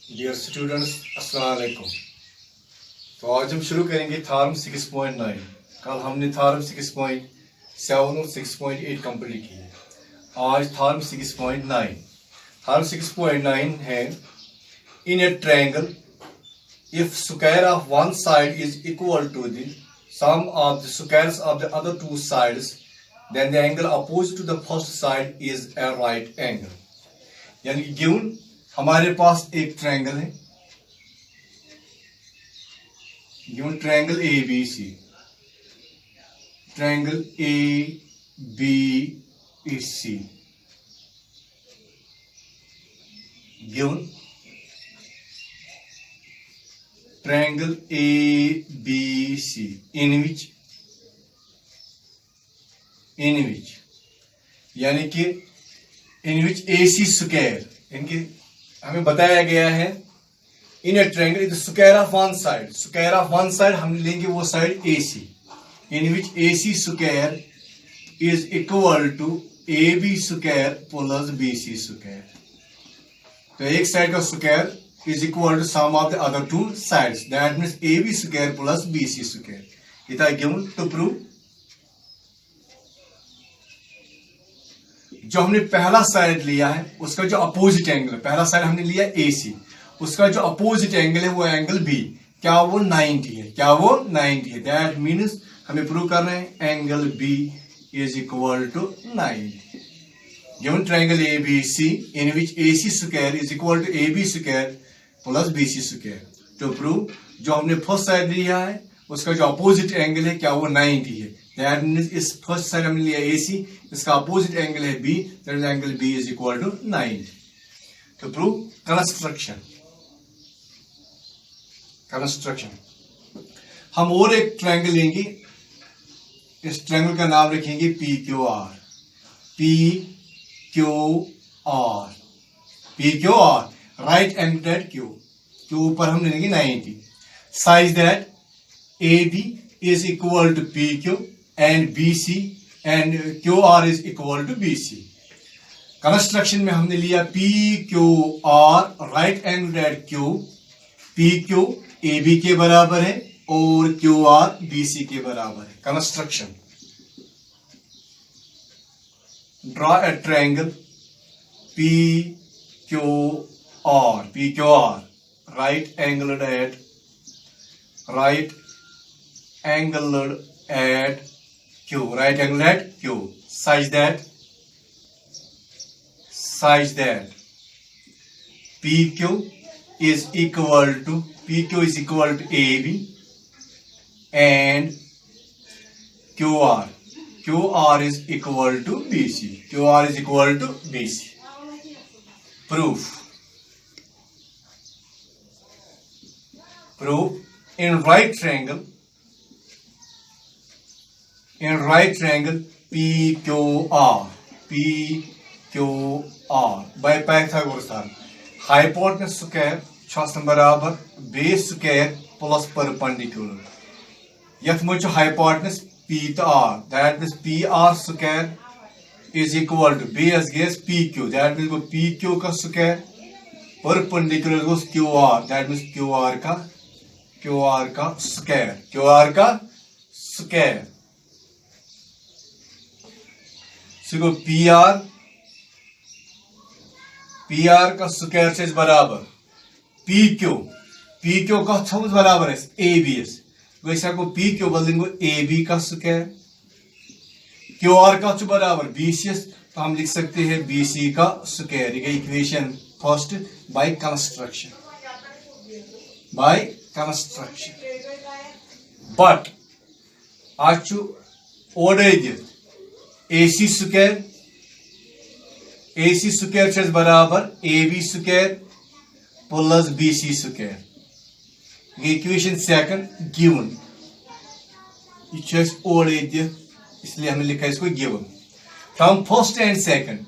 Dear students, अस्सलाम वालेकुम। तो आज हम शुरू करेंगे थॉर्म 6.9। कल हमने थॉर्म 6.7 और 6.8 कंप्लीट किए। आज थॉर्म 6.9। थॉर्म 6.9 है in a triangle if square of one side is equal to the sum of the squares of the other two sides then the angle opposite to the first side is a right angle. यानी कि given हमारे पास एक triangle है, given triangle A B C, triangle A B C given triangle A B C in which यानी कि इन which A C square, इनकी हमें बताया गया है in a triangle is square of one side. Square of one side हम लेंगे वो side A C, in which A C square is equal to A B square plus B C square. तो एक साइड का square is equal to sum of the other two sides, that means A B square plus B C square. It are given to prove. जो हमने पहला side लिया है उसका जो अपोजिट एंगल है, पहला साइड हमने लिया ए सी, उसका जो अपोजिट एंगल है वो एंगल बी, क्या वो 90 है, क्या वो 90 है। दैट मीन्स हमें प्रूव कर रहे हैं angle B is equal to 90। Given triangle A B C in which A C square is equal to A B square plus B C square. To prove जो हमने फर्स्ट साइड लिया है उसका जो अपोजिट एंगल है क्या वो 90 है। दैट मीन्स इस फर्स्ट साइड हमने लिया ए सी, इसका अपोजिट एंगल है B, that is angle B is equal to 90। तो प्रूव कंस्ट्रक्शन हम और एक ट्रायंगल लेंगे, इस ट्रायंगल का नाम रखेंगे P Q R. P Q R, P Q R right angle Q, Q पर हम लेंगे 90। साइज that A B is equal to PQ and BC and QR is equal to BC। Construction में हमने लिया PQR right angle at Q, PQ AB के बराबर है और QR BC के बराबर है। Construction draw a triangle PQR right angle at Q, right angle at Q, such that PQ is equal to AB and QR is equal to BC। Proof in right triangle PQR by Pythagoras theorem hypotenuse square छासन बराबर base square plus perpendicular. यथ मज hypotenuse P तो R, that means PR square is equal to base guess PQ, that means PQ का square perpendicular goes QR, that means QR का square. So PR का square से बराबर PQ का थोड़ा बराबर है ABS, वैसे को PQ बदलेंगे AB का स्क्वायर, QR का बराबर BCS, तो हम लिख सकते हैं BC का स्क्वायर। ये equation first by construction. But आज ओडे AC स्क्वायर बराबर AB square plus BC square. Equation second given, ये ओडे इसलिए हमने लिखा इसको given. From first and second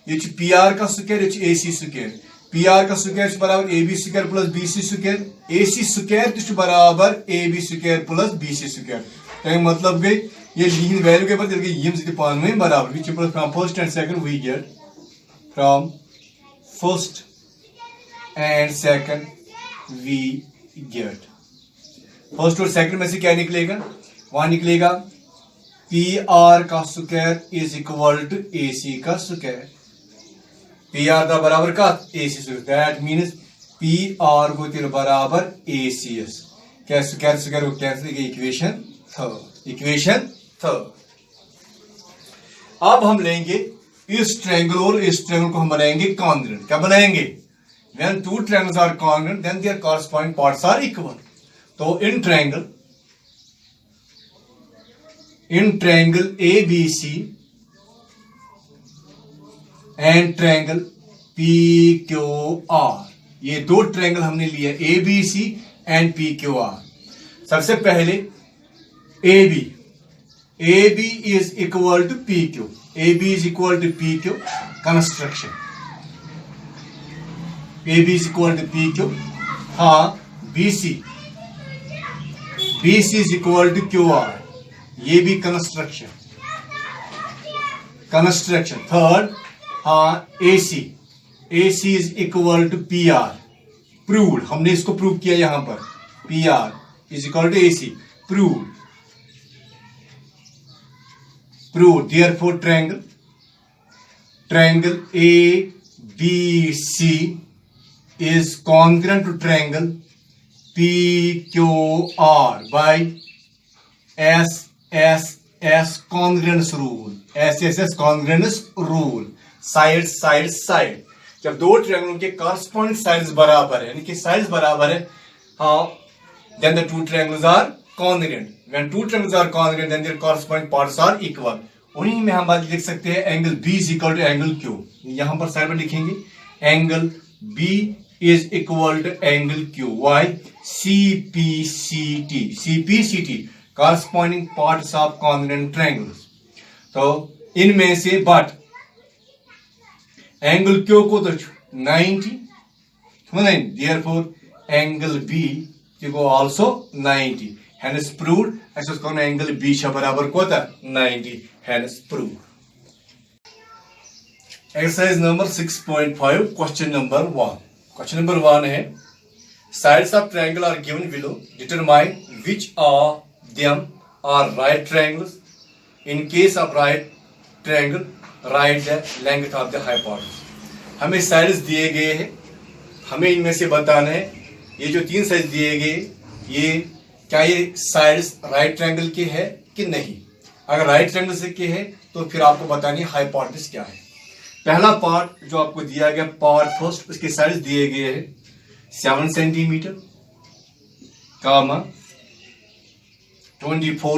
ये PR का स्क्वायर, ये AC स्क्वायर। PR का स्क्वायर बराबर AB square plus BC square, AC square बराबर AB square plus BC square. तो मतलब गई ये लिखिन वैल्यू के बाद यम ज पान में बराबर which from first and second we get from first and second we get. First और सेकंड में से क्या निकलेगा? वहां निकलेगा पी आर का square is equal to A C का स्क्वायर। पी आर का बराबर का A C square, that means P R को बराबर ए सी एस। क्या स्क्वायर स्क्वायर को कैंसिल, इक्वेशन थर्ड। अब हम लेंगे इस ट्रायंगल और इस ट्रायंगल को हम बनाएंगे कॉन्ग्रुएंट। क्या बनाएंगे? When two triangles are congruent then their corresponding parts are equal. तो in triangle ABC and triangle PQR, ये दो ट्रायंगल हमने लिए ABC एंड PQR। सबसे पहले AB is equal to PQ, AB is equal to PQ construction, AB is equal to PQ। हाँ, BC is equal to QR, ये भी construction. Third, हाँ, AC is equal to PR, proved, हमने इसको prove किया यहां पर, PR is equal to AC, proved. Therefore triangle ABC is congruent to triangle PQR by SSS congruence rule। SSS congruence rule, side। जब दो ट्रायंगलों के corresponding sides बराबर है, यानी कि साइड्स बराबर है, हाँ, then the two triangles are congruent। When two triangles are congruent then their corresponding parts are equal। उन्हीं में हम बात लिख सकते हैं angle B is equal to angle Q। यहां पर साइड में लिखेंगे angle B is equal to angle Q। Why? CPCT corresponding parts of congruent triangles। तो इनमें से बट एंगल Q को तो 90, therefore एंगल B को also 90, hence proved। ऐसे उसको एंगल B बराबर को था 90, hence proved। Exercise number 6.5, question number 1 है sides of triangle are given below, determine which of them are right triangles। in case of right triangle write the length of the hypotenuse। हमें sides दिए गए हैं, हमें इनमें से बताना है ये जो तीन साइड दिए गए, ये क्या ये साइड्स राइट ट्रायंगल के है कि नहीं। अगर राइट ट्रायंगल से के है तो फिर आपको बतानी है हाइपोटेन्यूज क्या है। पहला पार्ट जो आपको दिया गया, पार्ट फर्स्ट, उसके साइड्स दिए गए हैं 7 centimetre, 24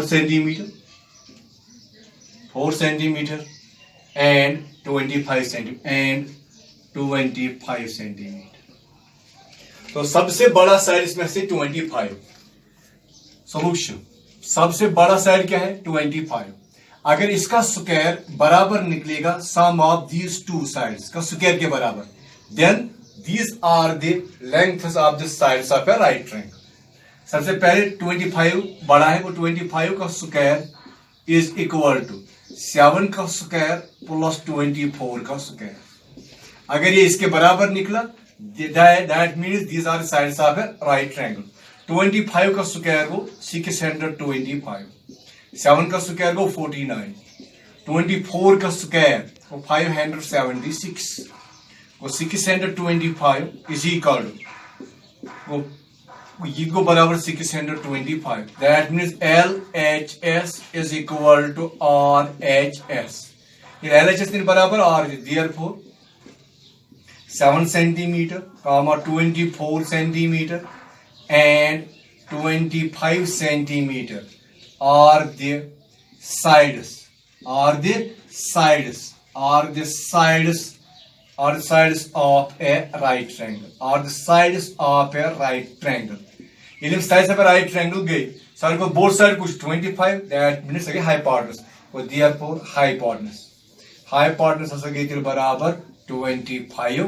centimetre, 4 centimetre and 25 centimetre. तो सबसे बड़ा साइड इसमें से 25। सॉल्यूशन, सबसे बड़ा साइड क्या है? 25। अगर इसका स्क्वायर बराबर निकलेगा sum of these two sides का स्क्वायर के बराबर, then these are the lengths of the sides of a right triangle. सबसे पहले 25 बड़ा है, वो 25 का स्क्वायर इज इक्वल टू 7 का स्क्वायर प्लस 24 का स्क्वायर। अगर ये इसके बराबर निकला that means these are sides of a right triangle. 25 का स्क्वायर को 625, 7 का स्क्वायर को 49, 24 का स्क्वायर को 576, को 625 इज इक्वल टू को बराबर 625। That means LHS is equal to RHS। LHS बराबर R, therefore 7 centimetre, 24 centimetre and 25 centimeter are the sides of a right triangle। इन्हें साइड्स ऑफ राइट ट्रायंगल गए सारे को बोथ साइड कुछ 25, दैट मीन्स हाइपोटेन्यूज और therefore hypotenuse हो गई बराबर 25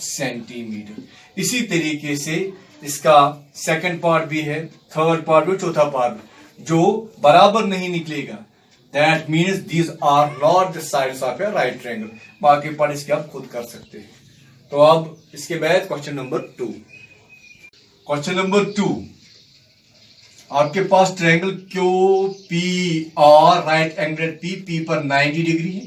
सेंटीमीटर। इसी तरीके से इसका सेकंड पार्ट भी है, थर्ड पार्ट भी, चौथा पार्ट भी। जो बराबर नहीं निकलेगा that means these are not the sides of a right triangle. बाकी पार्ट इसके आप खुद कर सकते हैं। तो अब इसके बाद क्वेश्चन नंबर 2। क्वेश्चन नंबर 2, आपके पास triangle Q P R right angle P पर 90 डिग्री है।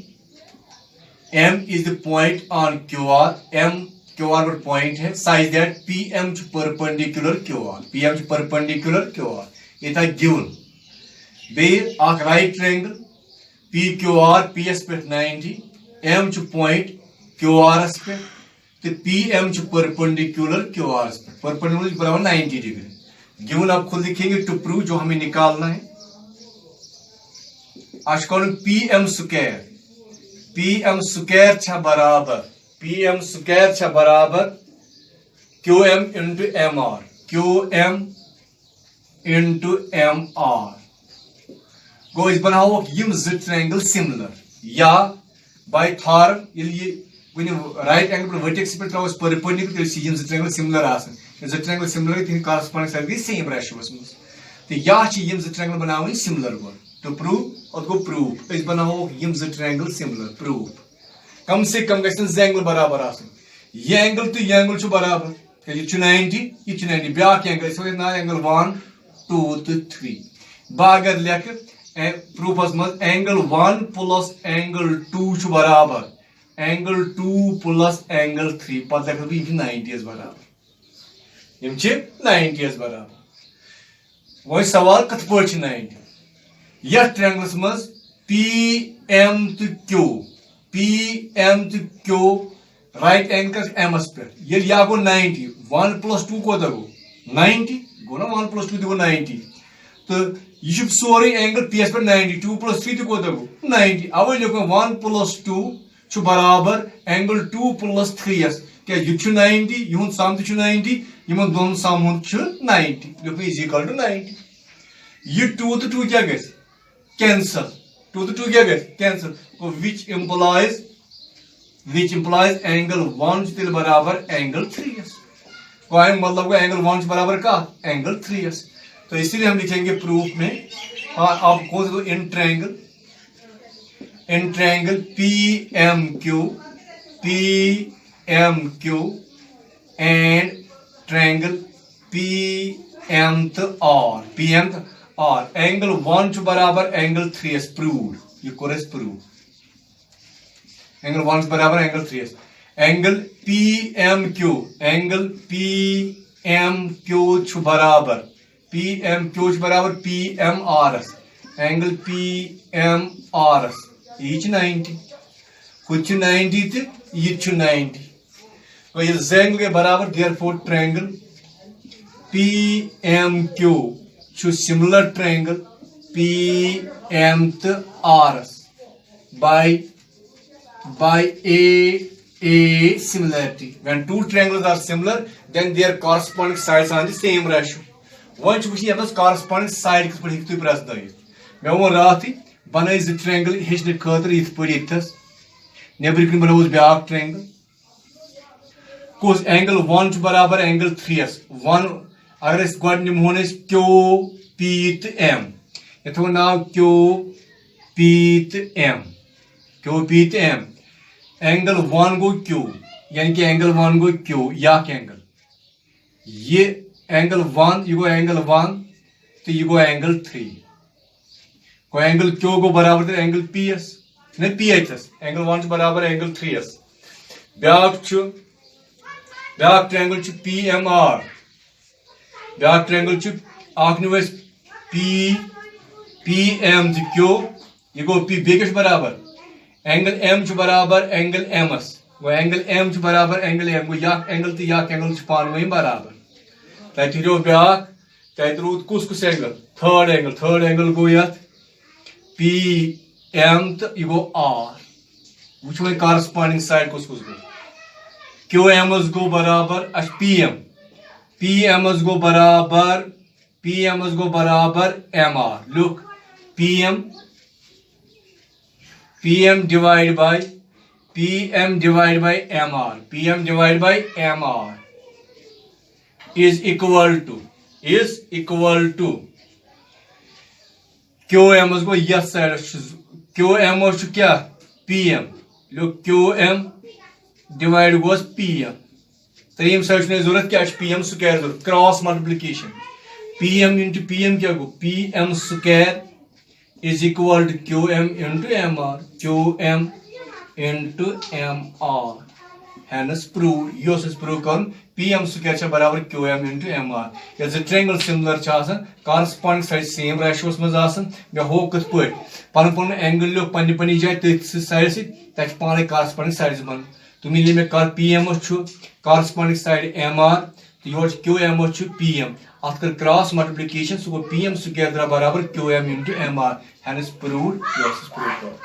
M is the point on Q R, M Q R पर पॉइंट है, such that P M perpendicular Q R, P M perpendicular Q R, ये था given. बे अख right triangle P Q R P S पे 90, M point Q R पे, तो P M perpendicular Q R पे, परपेंडिकुलर बराबर 90 डिग्री। गिवन आप खुद लिखेंगे टू प्रूव, जो हमें निकालना है। आज कौन P M square, P M square छा बराबर, पी एम स्क्वायर छा बराबर Q M into M R, Q M into M R. गो इस बनाओ यम ज ट्रायंगल सिमिलर, या बाय फॉर्म ये राइट एंगल पर वर्टेक्स पे त्रो परपेंडिकुलर यम ज ट्रायंगल सिमिलर आसन, ज ट्रायंगल सिमिलर ति कॉरेस्पोंडिंग साइड गई सेम रेशियोस में, तो या यम ज ट्रायंगल बनाओ सिमिलर गो टू प्रूव, और गो प्रूव इस बनाओ यम ज ट्रायंगल सिमिलर, प्रूव कम से कम गसन एंगल बराबर आसन, ये एंगल तो ये एंगल बराबर, ये 90 ये 90, ब्याक एंगल इस ना एंगल 1 2 तो 3। बा अगर लेख प्रूफस मज एंगल 1 प्लस एंगल 2 बराबर एंगल 2 प्लस एंगल 3, पता लेख भी 90 बराबर, यम 90 बराबर। वो सवाल कथ पे 90 यह ट्रायंगल्स मज पी एम तो क्यू, पी एम तो Q right angle M S पे, ये या गो 90, 1 प्लस 2 को गो 90 गो ना, 1 प्लस 2 गो 90, तो यह सोरे एंगल पी एस पे 90, 2 प्लस 3 को गो 90, अवे लिखो 1 प्लस 2 बराबर एंगल 2 प्लस 3 क्या यह 90, यह सम 90, इन दोन सम 90, लिखो इज इक्वल टू 90। यह 2 तो 2 क्या गए कैंसल, 2 तो 2 क्या गए कैंसल, which implies एंगल 1 तिल बराबर एंगल 3s, मतलब एंगल 1 बराबर का एंगल 3s, तो इसीलिए हम लिखेंगे प्रूफ में। हाँ आप कौन सा इन triangle P M Q and triangle P M R, angle 1 बराबर एंगल 3s, प्रूव्ड, ये कोरेस प्रूव, एंगल 1 बराबर angle 3s, angle P M Q बराबर P M R S, angle P M R S ये 90, खुद 90 तो ये 90, तो ये एंगल के बराबर, therefore triangle P M Q similar triangle P M तो R S by a similarity. When two triangles are similar, then their corresponding sides are the same ratio. One च वुची यस corresponding side किस पर हिकु प्रस दइस, मे वो रात बनाई ज ट्रायंगल हेचने खतर इथ पर इथस, नेबर किन बनाउस ब्याक ट्रायंगल, कोस एंगल 1 बराबर एंगल 3s, 1 अगर इस गॉड निमोन इस क्यू पी तो एम, इथो नाउ क्यू पी तो एम, क्यू पी तो एम, एंगल 1 गो क्यू, यानी कि एंगल 1 गो क्यू, याक एंगल, ये एंगल 1 ये गो एंगल 1 तो ये गो एंगल 3, को एंगल क्यू गो बराबर तो एंगल पी एस नहीं पी एच एस, एंगल 1 बराबर एंगल 3s, ब्याक ट्रायंगल पी एम आर, ब्याक ट्रायंगल आखनिवस पी एम तो क्यू, ये गो पी बेकस बराबर एंगल एम बराबर एंगल एम एस, वो एंगल एम बराबर एंगल एम, गो याक एंगल तो याक एंगल पान वही बराबर, तत रो ब्याक तत रूद कुस एंगल, थर्ड एंगल गो यत पी एम तो यह गो आर, वो वही कॉरेस्पोंडिंग साइड कुस गो, क्यू एम गो बराबर पी एम गो बराबर एम आर, लुक P M divide by M R is equal to Q M गो यथ साइड, क्यू एम क्या पी एम, लो क्यू एम डिवाइड गोस पी एम त्रीम सर जरूरत क्या पी एम स्क्वायर जरूरत cross multiplication P M into P M क्या गो P M square is equal to Q M into M R Q M into M R hence prove यह prove कर P M square बराबर Q M into M R ये triangle similar corresponding side same ratios मज मे हो कत पे पन पन एंगल लियो पन्ने पन्ने जाए तथ साइड से पाने कॉरस्पॉन्डिंग साइड बन तो मिले मे कर P M corresponding side M R तो योर क्यू एम पी एम अत कर क्रॉस मल्टीप्लिकेशन सह गो पी एम स्क्वायर बराबर Q M into M R hence prove prove कर